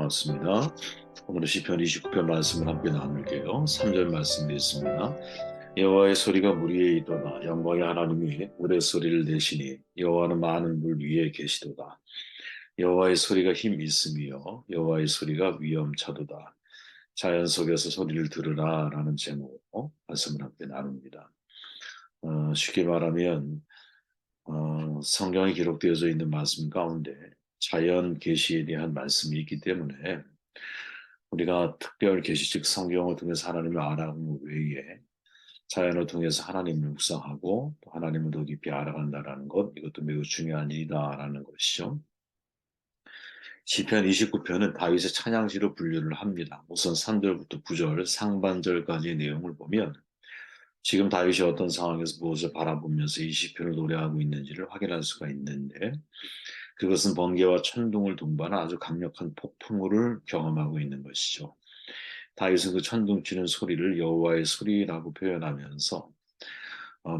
반갑습니다. 오늘은 시편 29편 말씀을 함께 나눌게요. 3절 말씀이 있습니다. 여호와의 소리가 물 위에 있도다. 영광의 하나님이 물의 소리를 내시니 여호와는 많은 물 위에 계시도다. 여호와의 소리가 힘 있음이요 여호와의 소리가 위엄차도다. 자연 속에서 소리를 들으라 라는 제목으로 말씀을 함께 나눕니다. 쉽게 말하면 성경에 기록되어져 있는 말씀 가운데 자연 계시에 대한 말씀이 있기 때문에 우리가 특별 계시 즉 성경을 통해서 하나님을 알아가는 외에 자연을 통해서 하나님을 묵상하고 또 하나님을 더 깊이 알아간다라는 것 이것도 매우 중요한 일이다라는 것이죠. 시편 29편은 다윗의 찬양시로 분류를 합니다. 우선 3절부터 9절 상반절까지의 내용을 보면 지금 다윗이 어떤 상황에서 무엇을 바라보면서 이 시편을 노래하고 있는지를 확인할 수가 있는데 그것은 번개와 천둥을 동반한 아주 강력한 폭풍우를 경험하고 있는 것이죠. 다윗은 그 천둥치는 소리를 여호와의 소리라고 표현하면서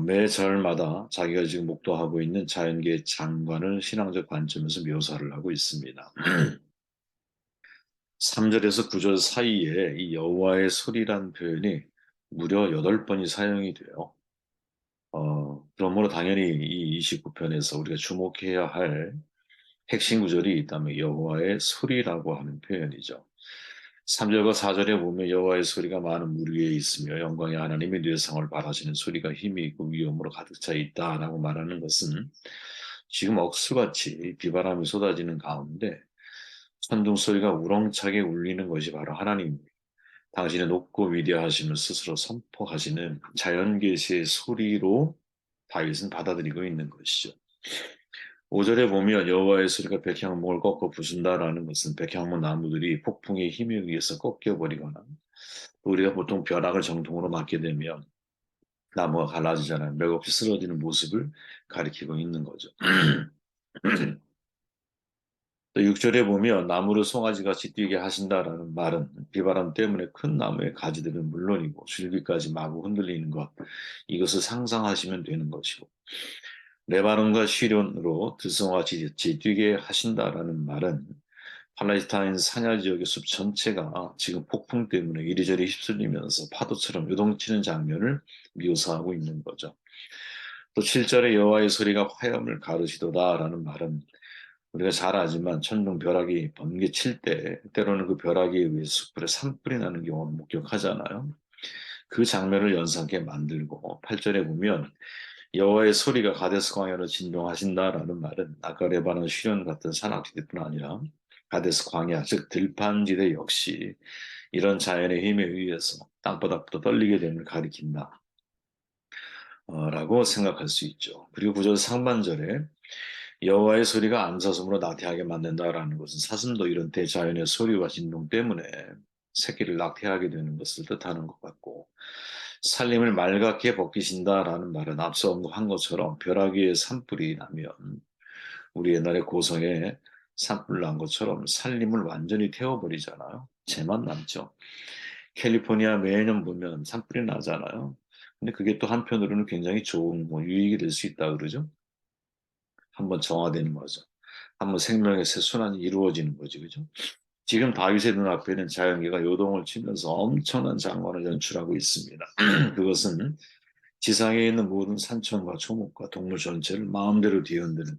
매 절마다 자기가 지금 목도하고 있는 자연계의 장관을 신앙적 관점에서 묘사를 하고 있습니다. 3절에서 9절 사이에 이 여호와의 소리란 표현이 무려 8번이 사용이 돼요. 그러므로 당연히 이 29편에서 우리가 주목해야 할 핵심 구절이 있다면 여호와의 소리라고 하는 표현이죠. 3절과 4절에 보면 여호와의 소리가 많은 물 위에 있으며 영광의 하나님의 뇌성을 바라시는 소리가 힘이 있고 위엄으로 가득 차 있다라고 말하는 것은 지금 억수같이 비바람이 쏟아지는 가운데 천둥 소리가 우렁차게 울리는 것이 바로 하나님 당신의 높고 위대하심을 스스로 선포하시는 자연 계시의 소리로 다윗은 받아들이고 있는 것이죠. 5절에 보면 여호와의 소리가 백향목을 꺾어 부순다라는 것은 백향목 나무들이 폭풍의 힘에 의해서 꺾여버리거나 우리가 보통 벼락을 정통으로 맞게 되면 나무가 갈라지잖아요. 맥없이 쓰러지는 모습을 가리키고 있는 거죠. 또 6절에 보면 나무를 송아지같이 뛰게 하신다라는 말은 비바람 때문에 큰 나무의 가지들은 물론이고 줄기까지 마구 흔들리는 것 이것을 상상하시면 되는 것이고 레바논과 시련으로 들송아지 뛰게 하신다라는 말은 팔레스타인 산야 지역의 숲 전체가 지금 폭풍 때문에 이리저리 휩쓸리면서 파도처럼 요동치는 장면을 묘사하고 있는 거죠. 또 7절에 여호와의 소리가 화염을 가르시도다라는 말은 우리가 잘 알지만 천둥 벼락이 번개칠 때 때로는 그 벼락에 의해 숲불에 산불이 나는 경우를 목격하잖아요. 그 장면을 연상케 만들고 8절에 보면 여호와의 소리가 가데스 광야를 진동하신다라는 말은 아까 레바논 시련 같은 산악지대뿐 아니라 가데스 광야 즉 들판지대 역시 이런 자연의 힘에 의해서 땅바닥부터 떨리게 됨을 가리킨다. 라고 생각할 수 있죠. 그리고 구절 상반절에 여호와의 소리가 암사슴으로 나태하게 만든다라는 것은 사슴도 이런 대자연의 소리와 진동 때문에 새끼를 낙태하게 되는 것을 뜻하는 것 같고 살림을 맑게 벗기신다라는 말은 앞서 언급한 것처럼 벼락 위에 산불이 나면 우리 옛날에 고성에 산불 난 것처럼 살림을 완전히 태워버리잖아요. 재만 남죠. 캘리포니아 매년 보면 산불이 나잖아요. 근데 그게 또 한편으로는 굉장히 좋은 유익이 될 수 있다 그러죠. 한번 정화되는 거죠. 한번 생명의 새 순환이 이루어지는 거지, 그죠? 지금 다윗의 눈앞에는 자연계가 요동을 치면서 엄청난 장관을 연출하고 있습니다. 그것은 지상에 있는 모든 산천과 초목과 동물 전체를 마음대로 뒤흔드는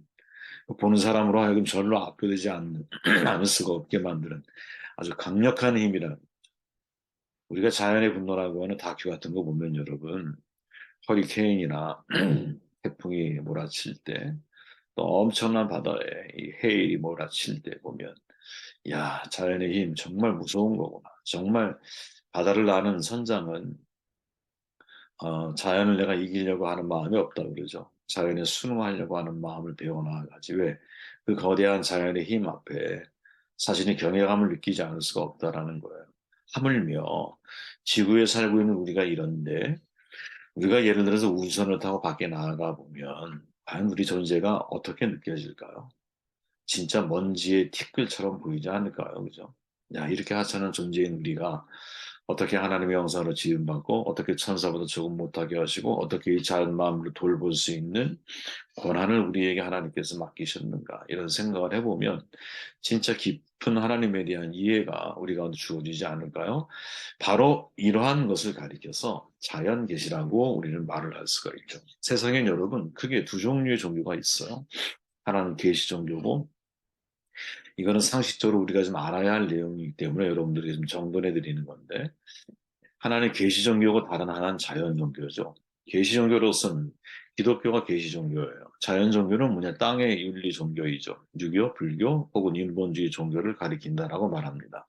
보는 사람으로 하여금 절로 압도되지 않는 않을 수가 없게 만드는 아주 강력한 힘이라 우리가 자연의 분노라고 하는 다큐 같은 거 보면 여러분 허리케인이나 태풍이 몰아칠 때 또 엄청난 바다에 이 해일이 몰아칠 때 보면 야 자연의 힘 정말 무서운 거구나 정말 바다를 나는 선장은 자연을 내가 이기려고 하는 마음이 없다 그러죠. 자연에 순응하려고 하는 마음을 배워나가지. 왜? 그 거대한 자연의 힘 앞에 자신이 경외감을 느끼지 않을 수가 없다라는 거예요. 하물며 지구에 살고 있는 우리가 이런데 우리가 예를 들어서 우주선을 타고 밖에 나아가 보면 과연 우리 존재가 어떻게 느껴질까요? 진짜 먼지의 티끌처럼 보이지 않을까요? 그죠? 야, 이렇게 하찮은 존재인 우리가 어떻게 하나님의 영상으로 지음받고 어떻게 천사보다 조금 못하게 하시고 어떻게 이 작은 마음을 돌볼 수 있는 권한을 우리에게 하나님께서 맡기셨는가 이런 생각을 해보면 진짜 깊은 하나님에 대한 이해가 우리 가운데 주어지지 않을까요? 바로 이러한 것을 가리켜서 자연 계시라고 우리는 말을 할 수가 있죠. 세상엔 여러분 크게 두 종류의 종교가 있어요. 하나는 계시 종교고 이거는 상식적으로 우리가 좀 알아야 할 내용이기 때문에 여러분들이 좀 정돈해 드리는 건데 하나는 계시 종교고 다른 하나는 자연 종교죠. 계시 종교로서는 기독교가 계시 종교예요. 자연 종교는 뭐냐 땅의 윤리 종교이죠. 유교, 불교 혹은 일본주의 종교를 가리킨다라고 말합니다.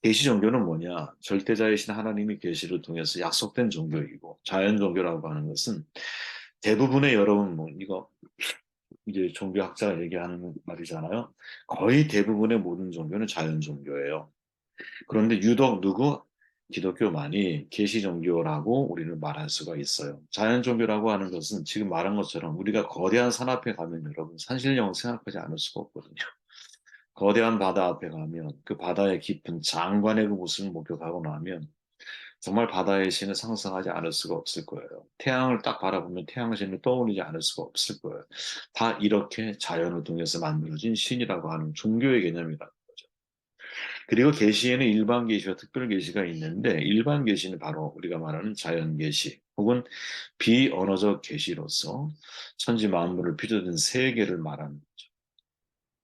계시 종교는 뭐냐 절대자이신 하나님이 계시를 통해서 약속된 종교이고 자연 종교라고 하는 것은 대부분의 여러분 뭐 이거 이제 종교학자가 얘기하는 말이잖아요. 거의 대부분의 모든 종교는 자연 종교예요. 그런데 유독 누구? 기독교만이 계시 종교라고 우리는 말할 수가 있어요. 자연 종교라고 하는 것은 지금 말한 것처럼 우리가 거대한 산 앞에 가면 여러분 산신령을 생각하지 않을 수가 없거든요. 거대한 바다 앞에 가면 그 바다의 깊은 장관의 그 모습을 목격하고 나면 정말 바다의 신을 상상하지 않을 수가 없을 거예요. 태양을 딱 바라보면 태양신을 떠올리지 않을 수가 없을 거예요. 다 이렇게 자연을 통해서 만들어진 신이라고 하는 종교의 개념이라는 거죠. 그리고 계시에는 일반 계시와 특별 계시가 있는데 일반 계시는 바로 우리가 말하는 자연 계시 혹은 비언어적 계시로서 천지 만물을 빚어진 세계를 말하는 거죠.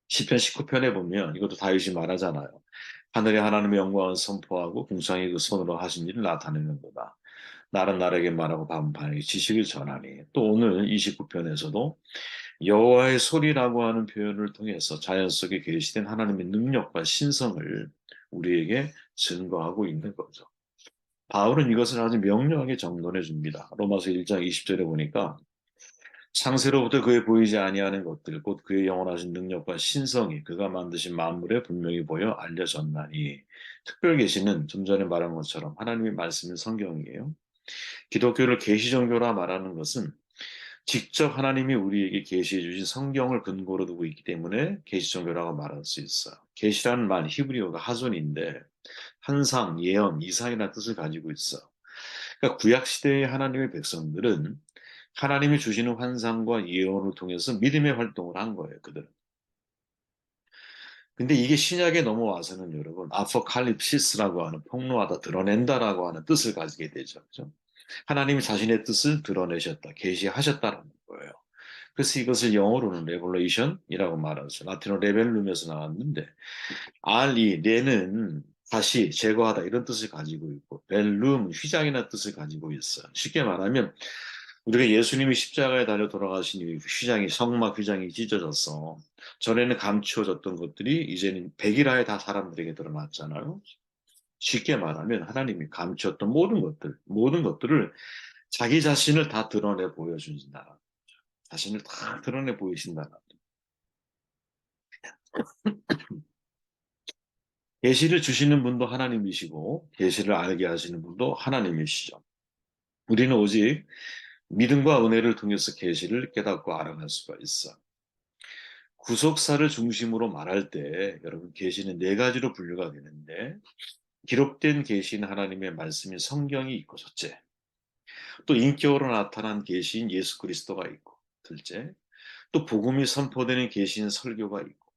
시편 19편에 보면 이것도 다윗이 말하잖아요. 하늘의 하나님의 영광을 선포하고 궁상이 그 손으로 하신 일을 나타내는 거다. 날은 날에게 말하고 밤은 밤에게 지식을 전하니. 또 오늘 29편에서도 여호와의 소리라고 하는 표현을 통해서 자연 속에 계시된 하나님의 능력과 신성을 우리에게 증거하고 있는 거죠. 바울은 이것을 아주 명료하게 정돈해 줍니다. 로마서 1장 20절에 보니까 창세로부터 그의 보이지 아니하는 것들 곧 그의 영원하신 능력과 신성이 그가 만드신 만물에 분명히 보여 알려졌나니 특별 계시는 좀 전에 말한 것처럼 하나님의 말씀인 성경이에요. 기독교를 계시 종교라 말하는 것은 직접 하나님이 우리에게 계시해 주신 성경을 근거로 두고 있기 때문에 계시 종교라고 말할 수 있어요. 계시라는 말 히브리어가 하존인데 환상, 예언, 이상이라는 뜻을 가지고 있어요. 그러니까 구약 시대의 하나님의 백성들은 하나님이 주시는 환상과 예언을 통해서 믿음의 활동을 한 거예요, 그들은. 근데 이게 신약에 넘어와서는 여러분, 아포칼립시스라고 하는 폭로하다, 드러낸다라고 하는 뜻을 가지게 되죠. 그죠? 하나님이 자신의 뜻을 드러내셨다, 계시하셨다라는 거예요. 그래서 이것을 영어로는 레볼레이션이라고 말하죠. 라틴어 레벨룸에서 나왔는데, 알이, 내는 다시 제거하다 이런 뜻을 가지고 있고, 벨룸, 휘장이라는 뜻을 가지고 있어요. 쉽게 말하면 우리가 예수님이 십자가에 달려 돌아가신 이 휘장이 성막 휘장이 찢어졌어. 전에는 감추어졌던 것들이 이제는 백일하에 다 사람들에게 드러났잖아요. 쉽게 말하면 하나님이 감추었던 모든 것들을 자기 자신을 다 드러내 보여주신다. 자신을 다 드러내 보이신다. 계시를 주시는 분도 하나님이시고 계시를 알게 하시는 분도 하나님이시죠. 우리는 오직 믿음과 은혜를 통해서 계시를 깨닫고 알아갈 수가 있어. 구속사를 중심으로 말할 때 여러분 계시는 네 가지로 분류가 되는데 기록된 계시는 하나님의 말씀인 성경이 있고 첫째, 또 인격으로 나타난 계시인 예수 그리스도가 있고 둘째, 또 복음이 선포되는 계시인 설교가 있고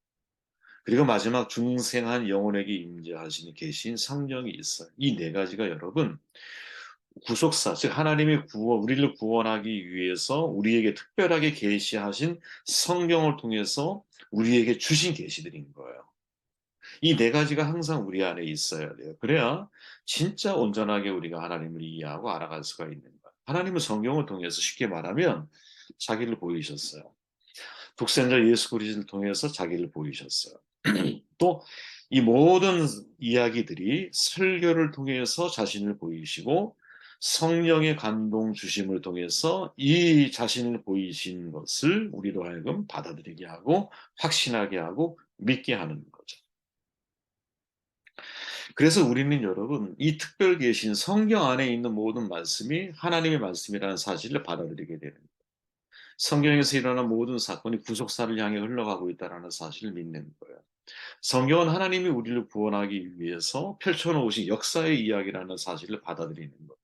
그리고 마지막 중생한 영혼에게 임재하시는 계시인 성령이 있어요. 이 네 가지가 여러분 구속사, 즉 하나님의 구원, 우리를 구원하기 위해서 우리에게 특별하게 계시하신 성경을 통해서 우리에게 주신 계시들인 거예요. 이 네 가지가 항상 우리 안에 있어야 돼요. 그래야 진짜 온전하게 우리가 하나님을 이해하고 알아갈 수가 있는 거예요. 하나님은 성경을 통해서 쉽게 말하면 자기를 보이셨어요. 독생자 예수 그리스도를 통해서 자기를 보이셨어요. 또 이 모든 이야기들이 설교를 통해서 자신을 보이시고 성령의 감동 주심을 통해서 이 자신을 보이신 것을 우리로 하여금 받아들이게 하고 확신하게 하고 믿게 하는 거죠. 그래서 우리는 여러분 이 특별 계신 성경 안에 있는 모든 말씀이 하나님의 말씀이라는 사실을 받아들이게 되는 거예요. 성경에서 일어난 모든 사건이 구속사를 향해 흘러가고 있다는 사실을 믿는 거예요. 성경은 하나님이 우리를 구원하기 위해서 펼쳐놓으신 역사의 이야기라는 사실을 받아들이는 것.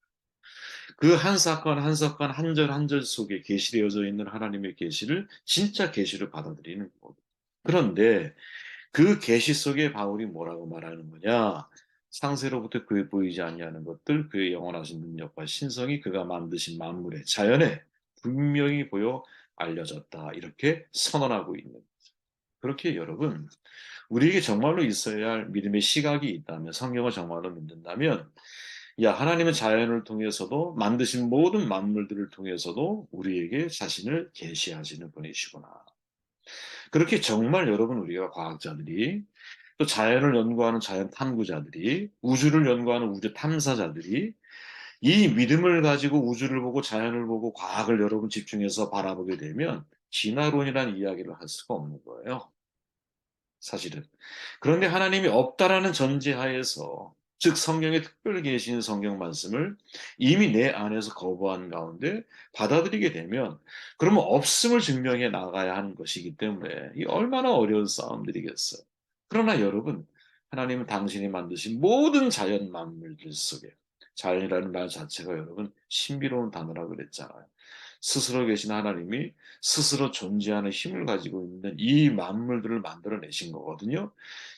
그 한 사건 한 사건 한 절 한 절 속에 계시되어져 있는 하나님의 계시를 진짜 계시를 받아들이는 것. 그런데 그 계시 속에 바울이 뭐라고 말하는 거냐? 상세로부터 그에 보이지 아니하는 것들, 그의 영원하신 능력과 신성이 그가 만드신 만물의 자연에 분명히 보여 알려졌다. 이렇게 선언하고 있는. 그렇게 여러분, 우리에게 정말로 있어야 할 믿음의 시각이 있다면, 성경을 정말로 믿는다면, 야, 하나님은 자연을 통해서도 만드신 모든 만물들을 통해서도 우리에게 자신을 계시하시는 분이시구나. 그렇게 정말 여러분 우리가 과학자들이 또 자연을 연구하는 자연 탐구자들이 우주를 연구하는 우주 탐사자들이 이 믿음을 가지고 우주를 보고 자연을 보고 과학을 여러분 집중해서 바라보게 되면 진화론이라는 이야기를 할 수가 없는 거예요. 사실은. 그런데 하나님이 없다라는 전제하에서 즉 성경에 특별히 계신 성경 말씀을 이미 내 안에서 거부한 가운데 받아들이게 되면 그러면 없음을 증명해 나가야 하는 것이기 때문에 이 얼마나 어려운 싸움들이겠어요. 그러나 여러분 하나님은 당신이 만드신 모든 자연 만물들 속에 자연이라는 말 자체가 여러분 신비로운 단어라고 그랬잖아요. 스스로 계신 하나님이 스스로 존재하는 힘을 가지고 있는 이 만물들을 만들어내신 거거든요.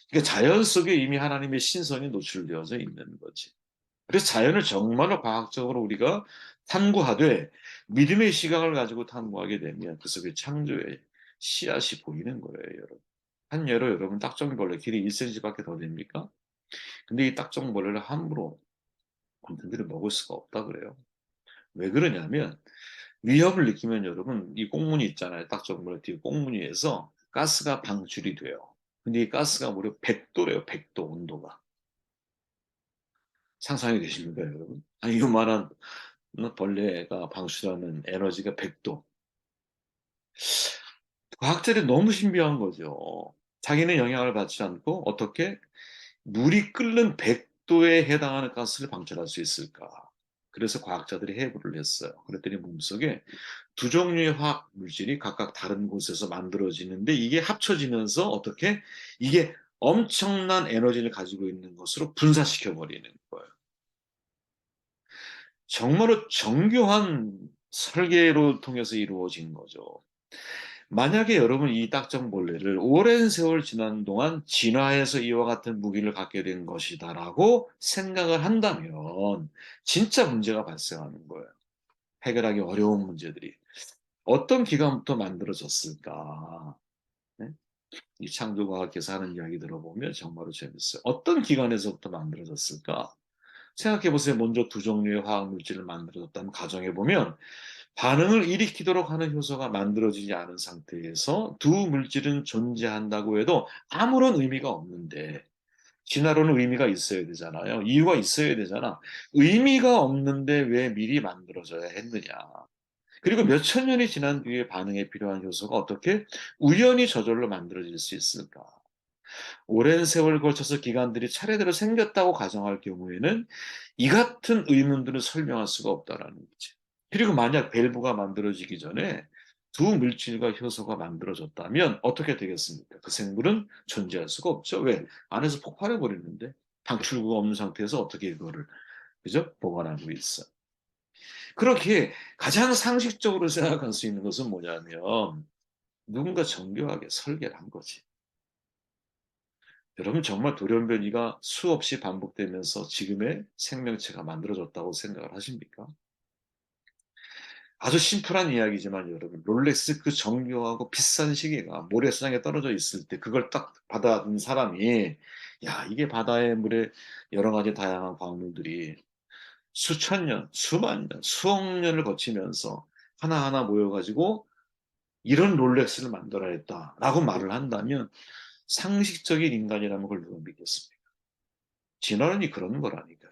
그러니까 자연 속에 이미 하나님의 신성이 노출되어져 있는 거지. 그래서 자연을 정말로 과학적으로 우리가 탐구하되 믿음의 시각을 가지고 탐구하게 되면 그 속에 창조의 씨앗이 보이는 거예요, 여러분. 한 예로 여러분 딱정벌레 길이 1cm밖에 더 됩니까? 근데 이 딱정벌레를 함부로 건드려 먹을 수가 없다 그래요. 왜 그러냐면 위협을 느끼면 여러분 이 꽁무니 있잖아요. 딱정벌레 뒤에 꽁무니에서 가스가 방출이 돼요. 근데 이 가스가 무려 100도래요. 100도 온도가. 상상이 되십니까, 여러분? 아니 요만한 벌레가 방출하는 에너지가 100도. 과학자들이 너무 신비한 거죠. 자기는 영향을 받지 않고 어떻게 물이 끓는 100도에 해당하는 가스를 방출할 수 있을까? 그래서 과학자들이 해부를 했어요. 그랬더니 몸속에 두 종류의 화학 물질이 각각 다른 곳에서 만들어지는데 이게 합쳐지면서 어떻게 이게 엄청난 에너지를 가지고 있는 것으로 분사시켜 버리는 거예요. 정말로 정교한 설계로 통해서 이루어진 거죠. 만약에 여러분 이 딱정벌레를 오랜 세월 지난 동안 진화해서 이와 같은 무기를 갖게 된 것이다라고 생각을 한다면 진짜 문제가 발생하는 거예요. 해결하기 어려운 문제들이. 어떤 기관부터 만들어졌을까? 네? 이 창조과학에서 하는 이야기 들어보면 정말로 재밌어요. 어떤 기관에서부터 만들어졌을까? 생각해 보세요. 먼저 두 종류의 화학 물질을 만들어졌다면 가정해 보면 반응을 일으키도록 하는 효소가 만들어지지 않은 상태에서 두 물질은 존재한다고 해도 아무런 의미가 없는데 진화론은 의미가 있어야 되잖아요. 이유가 있어야 되잖아. 의미가 없는데 왜 미리 만들어져야 했느냐. 그리고 몇 천 년이 지난 뒤에 반응에 필요한 효소가 어떻게 우연히 저절로 만들어질 수 있을까? 오랜 세월 걸쳐서 기관들이 차례대로 생겼다고 가정할 경우에는 이 같은 의문들을 설명할 수가 없다라는 거지. 그리고 만약 밸브가 만들어지기 전에 두 물질과 효소가 만들어졌다면 어떻게 되겠습니까? 그 생물은 존재할 수가 없죠. 왜? 안에서 폭발해 버리는데 방출구가 없는 상태에서 어떻게 이거를 그죠? 보관하고 있어. 그렇게 가장 상식적으로 생각할 수 있는 것은 뭐냐면 누군가 정교하게 설계를 한 거지. 여러분 정말 돌연변이가 수없이 반복되면서 지금의 생명체가 만들어졌다고 생각을 하십니까? 아주 심플한 이야기지만 여러분 롤렉스 그 정교하고 비싼 시계가 모래사장에 떨어져 있을 때 그걸 딱 받아든 사람이 야 이게 바다의 물에 여러 가지 다양한 광물들이 수천 년, 수만 년, 수억 년을 거치면서 하나하나 모여가지고 이런 롤렉스를 만들어냈다라고 말을 한다면 상식적인 인간이라면 그걸 누가 믿겠습니까? 진화론이 그런 거라니까요.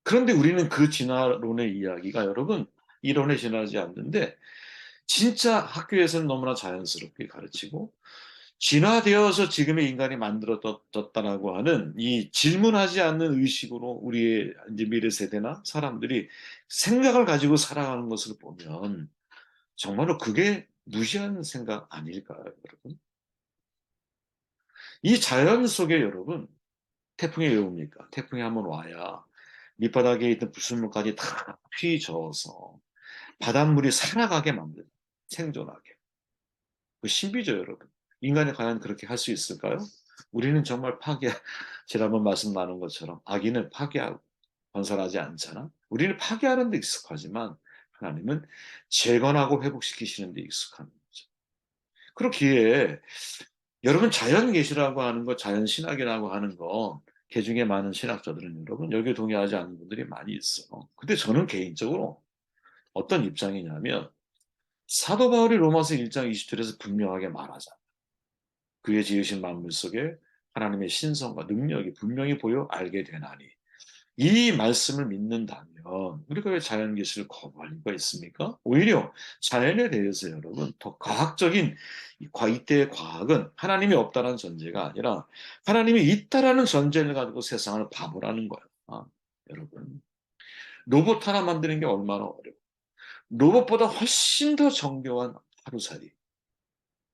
그런데 우리는 그 진화론의 이야기가 여러분 이론에 지나지 않는데 진짜 학교에서는 너무나 자연스럽게 가르치고 진화되어서 지금의 인간이 만들어졌다라고 하는 이 질문하지 않는 의식으로 우리의 이제 미래 세대나 사람들이 생각을 가지고 살아가는 것을 보면 정말로 그게 무시하는 생각 아닐까요, 여러분? 이 자연 속에 여러분, 태풍이 왜 옵니까? 태풍이 한번 와야 밑바닥에 있던 불순물까지 다 휘저어서 바닷물이 살아가게 만든, 생존하게. 그 신비죠, 여러분. 인간이 과연 그렇게 할 수 있을까요? 우리는 정말 지난번 말씀 나눈 것처럼 악인은 파괴하고 건설하지 않잖아. 우리는 파괴하는 데 익숙하지만 하나님은 재건하고 회복시키시는 데 익숙한 거죠. 그렇기에 여러분 자연 계시라고 하는 거, 자연 신학이라고 하는 거, 개중에 많은 신학자들은 여러분 여기에 동의하지 않는 분들이 많이 있어요. 근데 저는 개인적으로 어떤 입장이냐면 사도 바울이 로마서 1장 20절에서 분명하게 말하잖아요. 그의 지으신 만물 속에 하나님의 신성과 능력이 분명히 보여 알게 되나니 이 말씀을 믿는다면 우리가 왜 자연 계시를 거부할 이유가 있습니까? 오히려 자연에 대해서 여러분 더 과학적인 이때의 과학은 하나님이 없다는 전제가 아니라 하나님이 있다라는 전제를 가지고 세상을 바보라는 거예요. 여러분 로봇 하나 만드는 게 얼마나 어려워. 로봇보다 훨씬 더 정교한 하루살이.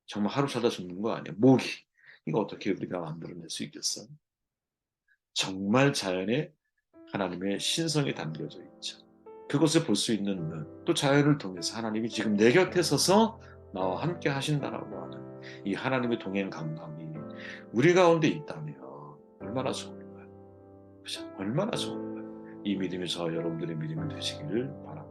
정말 하루 살다 죽는 거 아니야. 모기. 이거 어떻게 우리가 만들어낼 수 있겠어요? 정말 자연에 하나님의 신성이 담겨져 있죠. 그것을 볼 수 있는 눈, 또 자연을 통해서 하나님이 지금 내 곁에 서서 나와 함께 하신다라고 하는 이 하나님의 동행 감각이 우리 가운데 있다면 얼마나 좋을까요? 그죠? 얼마나 좋을까요? 이 믿음이 저와 여러분들의 믿음이 되시기를 바랍니다.